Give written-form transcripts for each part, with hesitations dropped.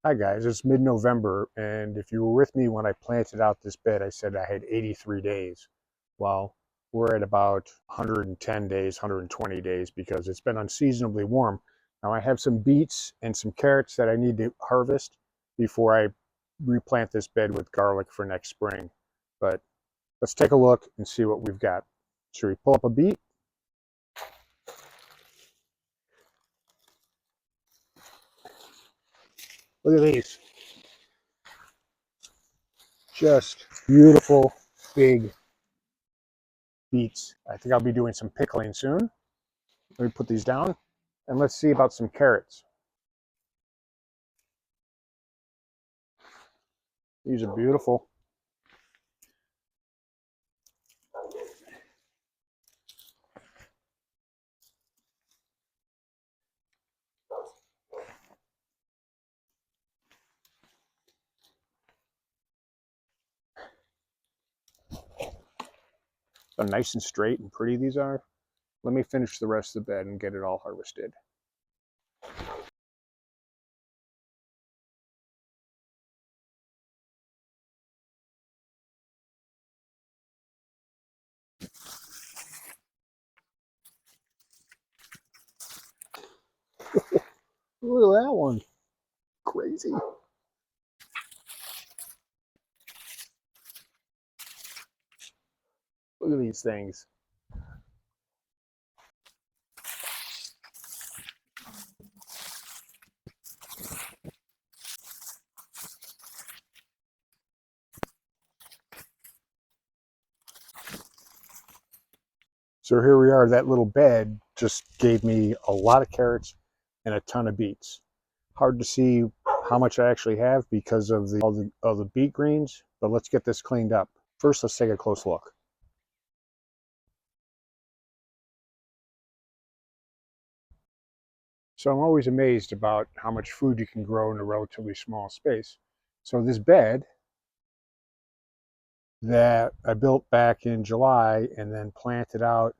Hi guys, it's mid-November, and if you were with me when I planted out this bed, I said I had 83 days. Well, we're at about 110 days, 120 days because it's been unseasonably warm. Now I have some beets and some carrots that I need to harvest before I replant this bed with garlic for next spring. But let's take a look and see what we've got. Should we pull up a beet? Look at these. Just beautiful, big beets. I think I'll be doing some pickling soon. Let me put these down and let's see about some carrots. These are beautiful. So nice and straight and pretty these are. Let me finish the rest of the bed and get it all harvested. Look at that one. Crazy. Look at these things. So here we are. That little bed just gave me a lot of carrots and a ton of beets. Hard to see how much I actually have because of the beet greens, but let's get this cleaned up. First, let's take a close look. So I'm always amazed about how much food you can grow in a relatively small space. So this bed that I built back in July and then planted out,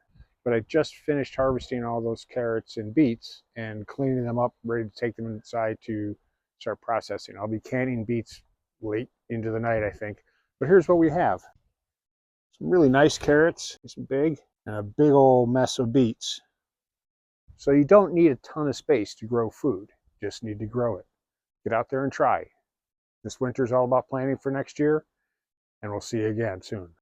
but I just finished harvesting all those carrots and beets and cleaning them up, ready to take them inside to start processing. I'll be canning beets late into the night, I think. But here's what we have. Some really nice carrots, some big, and a big old mess of beets. So you don't need a ton of space to grow food. You just need to grow it. Get out there and try. This winter's all about planning for next year, and we'll see you again soon.